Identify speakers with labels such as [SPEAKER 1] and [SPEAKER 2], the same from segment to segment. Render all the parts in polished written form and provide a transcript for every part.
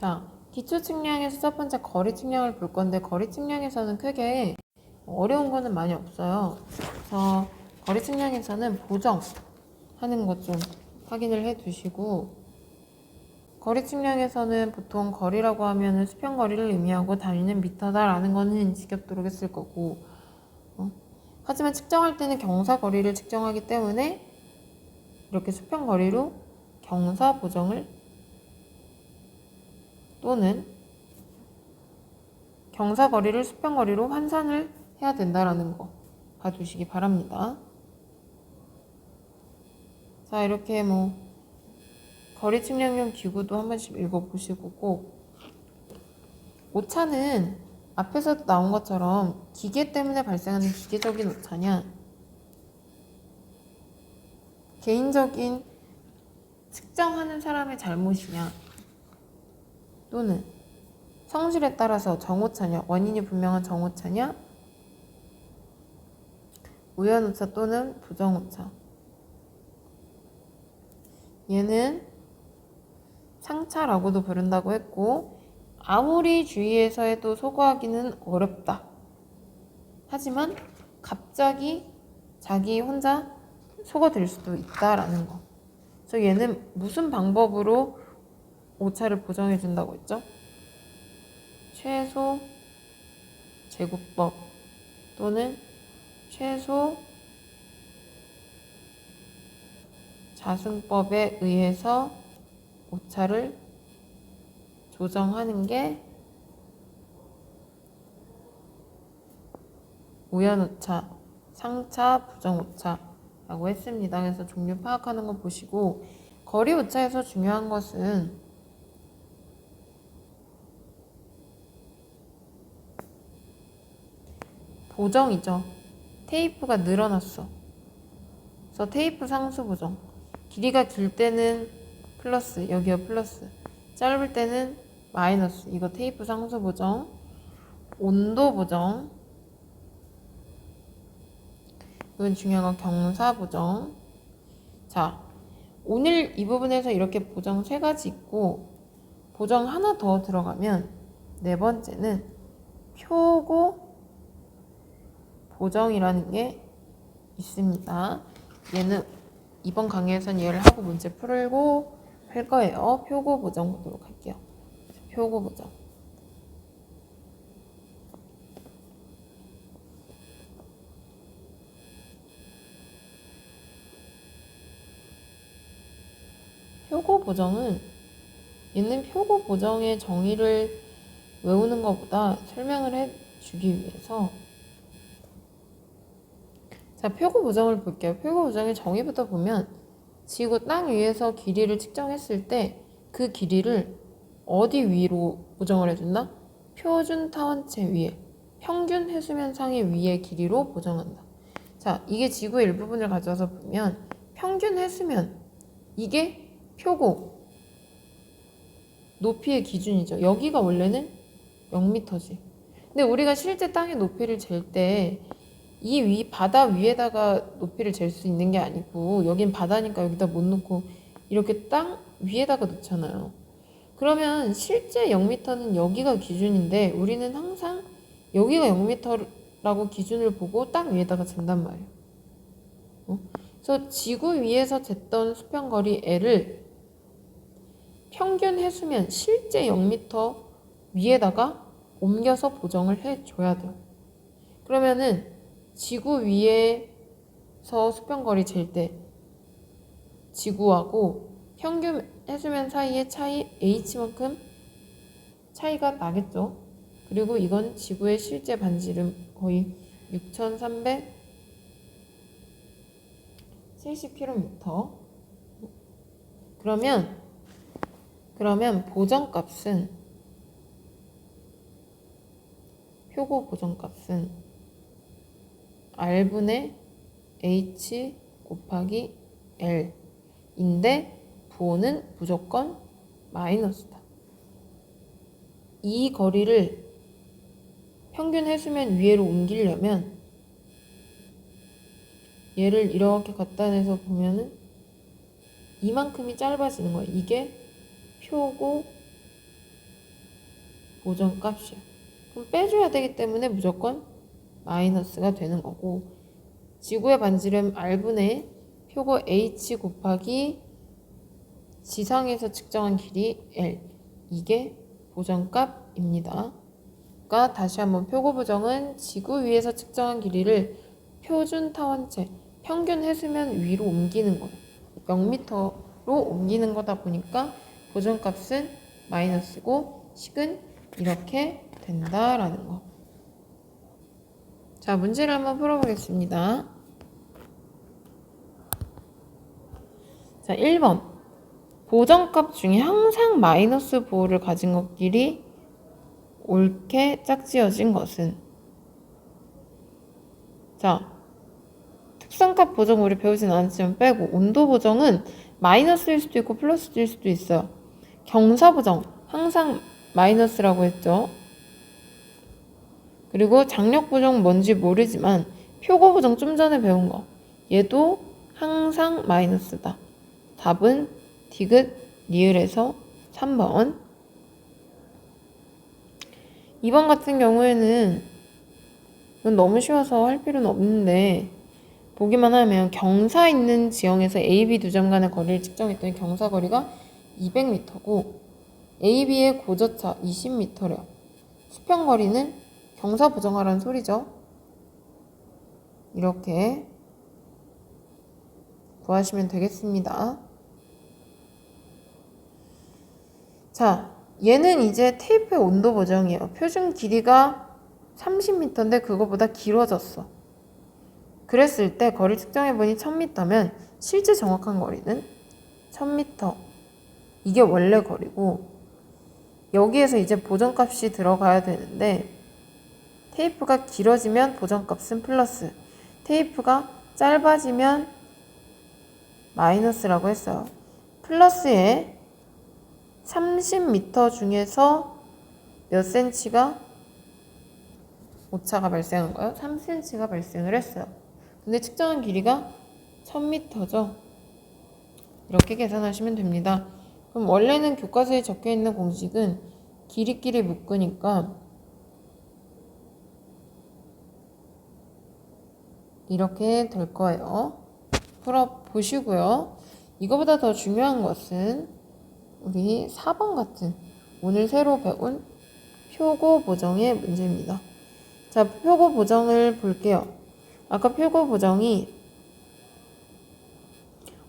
[SPEAKER 1] 자, 기초 측량에서 첫 번째 거리 측량을 볼 건데 거리 측량에서는 크게 어려운 거는 많이 없어요. 그래서 거리 측량에서는 보정하는 것 좀 확인을 해 두시고, 거리 측량에서는 보통 거리라고 하면은 수평 거리를 의미하고 단위는 미터다라는 거는 지겹도록 했을 거고, 하지만 측정할 때는 경사 거리를 측정하기 때문에 이렇게 수평 거리로 경사 보정을 또는 경사 거리를 수평 거리로 환산을 해야 된다라는 거 봐두시기 바랍니다. 자, 이렇게 거리 측량용 기구도 한 번씩 읽어보시고 꼭, 오차는 앞에서도 나온 것처럼 기계 때문에 발생하는 기계적인 오차냐, 개인적인 측정하는 사람의 잘못이냐, 또는 성질에 따라서 정오차냐, 원인이 분명한 정오차냐, 우연오차 또는 부정오차. 얘는 상차라고도 부른다고 했고, 아무리 주의해서 해도 소거하기는 어렵다. 하지만 갑자기 자기 혼자 소거될 수도 있다라는 거. 그래서 얘는 무슨 방법으로 오차를 보정해 준다고 했죠? 최소 제곱법 또는 최소 자승법에 의해서 오차를 조정하는 게 우연오차, 상차, 부정오차라고 했습니다. 그래서 종류 파악하는 거 보시고, 거리오차에서 중요한 것은 보정이죠. 테이프가 늘어났어. 그래서 테이프 상수 보정. 길이가 길 때는 플러스, 여기가 플러스. 짧을 때는 마이너스. 이거 테이프 상수 보정. 온도 보정. 이건 중요한 건 경사 보정. 자, 오늘 이 부분에서 이렇게 보정 3가지 있고, 보정 하나 더 들어가면 네 번째는 표고 보정이라는 게 있습니다. 얘는 이번 강의에서는 얘를 하고 문제 풀고 할 거예요. 표고 보정 보도록 할게요. 표고 보정. 표고 보정은, 얘는 표고 보정의 정의를 외우는 것보다 설명을 해주기 위해서, 자, 표고 보정을 볼게요. 표고 보정의 정의부터 보면, 지구 땅 위에서 길이를 측정했을 때 그 길이를 어디 위로 보정을 해준다? 표준 타원체 위에, 평균 해수면상의 위의 길이로 보정한다. 자, 이게 지구의 일부분을 가져와서 보면 평균 해수면, 이게 표고 높이의 기준이죠. 여기가 원래는 0m지. 근데 우리가 실제 땅의 높이를 잴 때 이 바다 위에다가 높이를 잴 수 있는 게 아니고, 여긴 바다니까 여기다 못 놓고 이렇게 땅 위에다가 놓잖아요. 그러면 실제 0m는 여기가 기준인데 우리는 항상 여기가 0m라고 기준을 보고 땅 위에다가 잰단 말이에요. 그래서 지구 위에서 쟀던 수평거리 L을 평균 해수면 실제 0m 위에다가 옮겨서 보정을 해줘야 돼요. 그러면은 지구 위에서 수평거리 잴 때 지구하고 평균 해수면 사이의 차이 h만큼 차이가 나겠죠. 그리고 이건 지구의 실제 반지름 거의 6,370km. 그러면 보정값은, 표고 보정값은 R분의 H 곱하기 L인데 부호는 무조건 마이너스다. 이 거리를 평균 해수면 위로 옮기려면 얘를 이렇게 갖다 내서 보면은 이만큼이 짧아지는 거예요. 이게 표고 보정값이야. 그럼 빼줘야 되기 때문에 무조건 마이너스가 되는 거고, 지구의 반지름 R분의 표고 H 곱하기 지상에서 측정한 길이 L, 이게 보정값입니다. 그러니까 다시 한번 표고 보정은 지구 위에서 측정한 길이를 표준 타원체, 평균 해수면 위로 옮기는 거예요. 0m로 옮기는 거다 보니까 보정값은 마이너스고 식은 이렇게 된다라는 거. 자, 문제를 한번 풀어보겠습니다. 자, 1번. 보정값 중에 항상 마이너스 부호를 가진 것끼리 옳게 짝지어진 것은? 자, 특성값 보정 우리 배우진 않았지만 빼고, 온도 보정은 마이너스일 수도 있고 플러스일 수도 있어요. 경사 보정 항상 마이너스라고 했죠. 그리고 장력 보정 뭔지 모르지만 표고 보정 좀 전에 배운 거, 얘도 항상 마이너스다. 답은 디귿 리을에서 3번. 2번 같은 경우에는 이건 너무 쉬워서 할 필요는 없는데, 보기만 하면 경사 있는 지형에서 A, B 두 점 간의 거리를 측정했더니 경사 거리가 200m고 A, B의 고저차 20m래요. 수평 거리는 경사 보정하라는 소리죠. 이렇게 구하시면 되겠습니다. 자, 얘는 이제 테이프의 온도 보정이에요. 표준 길이가 30m인데 그거보다 길어졌어. 그랬을 때 거리 측정해보니 1000m면 실제 정확한 거리는 1000m. 이게 원래 거리고, 여기에서 이제 보정값이 들어가야 되는데, 테이프가 길어지면 보정값은 플러스, 테이프가 짧아지면 마이너스라고 했어요. 플러스에 30m 중에서 몇 cm가 오차가 발생한 거예요? 3cm가 발생을 했어요. 근데 측정한 길이가 1000m죠. 이렇게 계산하시면 됩니다. 그럼 원래는 교과서에 적혀있는 공식은 길이끼리 묶으니까 이렇게 될 거예요. 풀어보시고요. 이거보다 더 중요한 것은 우리 4번 같은 오늘 새로 배운 표고 보정의 문제입니다. 자, 표고 보정을 볼게요. 아까 표고 보정이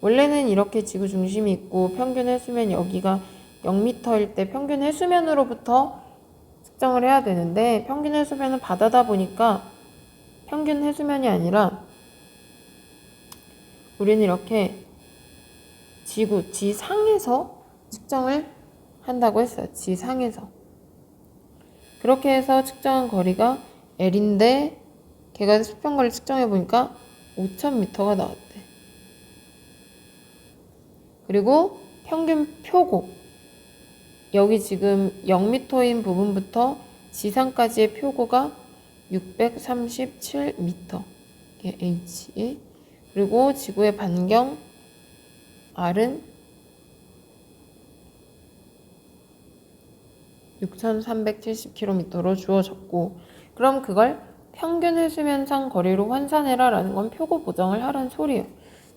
[SPEAKER 1] 원래는 이렇게 지구 중심이 있고 평균 해수면 여기가 0m일 때 평균 해수면으로부터 측정을 해야 되는데, 평균 해수면은 바다다 보니까 평균 해수면이 아니라 우리는 이렇게 지구, 지상에서 측정을 한다고 했어요. 지상에서. 그렇게 해서 측정한 거리가 L인데 걔가 수평거리를 측정해 보니까 5000m가 나왔대. 그리고 평균 표고, 여기 지금 0m인 부분부터 지상까지의 표고가 637m. 이게 H. 그리고 지구의 반경 R은 6370km로 주어졌고, 그럼 그걸 평균 해수면상 거리로 환산해라 라는 건 표고 보정을 하라는 소리예요.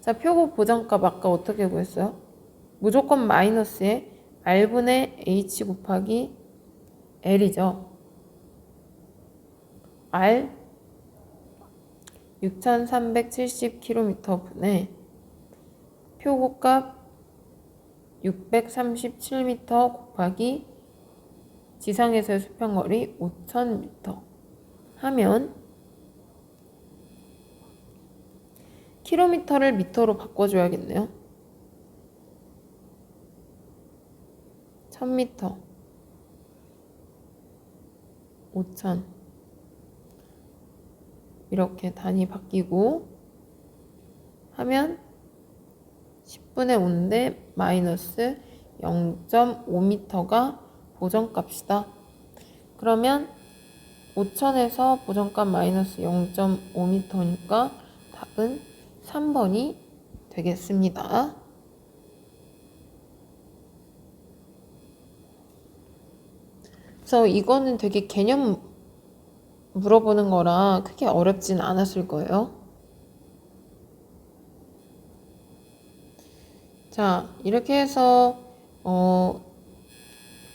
[SPEAKER 1] 자, 표고 보정값 아까 어떻게 구했어요? 무조건 마이너스에 R분의 H 곱하기 L이죠. R 6370km 분의 표고값 637m 곱하기 지상에서의 수평거리 5000m 하면 킬로미터를 미터로 바꿔줘야겠네요. 1000m 5000 이렇게 단위 바뀌고 하면 10분의 5인데 마이너스 0.5m가 보정값이다. 그러면 5000에서 보정값 마이너스 0.5m니까 답은 3번이 되겠습니다. 그래서 이거는 되게 개념 물어보는 거라 크게 어렵진 않았을 거예요. 자, 이렇게 해서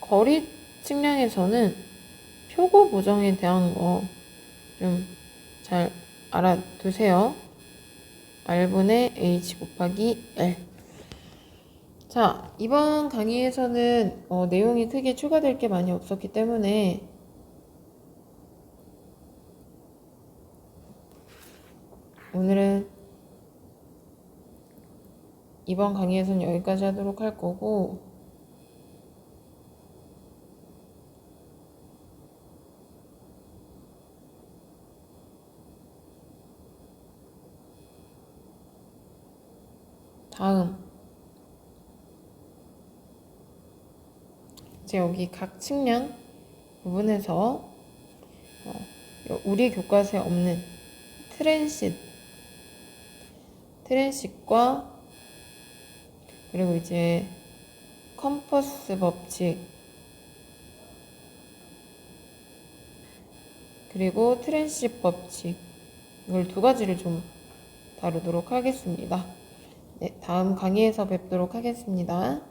[SPEAKER 1] 거리 측량에서는 표고 보정에 대한 거 좀 잘 알아두세요. R분의 H 곱하기 L. 자, 이번 강의에서는 내용이 크게 추가될 게 많이 없었기 때문에 오늘은 이번 강의에서는 여기까지 하도록 할 거고, 다음 이제 여기 각 측량 부분에서 우리 교과서에 없는 트랜싯과 그리고 이제 컴퍼스 법칙 그리고 트랜싯 법칙 이걸 두 가지를 좀 다루도록 하겠습니다. 네, 다음 강의에서 뵙도록 하겠습니다.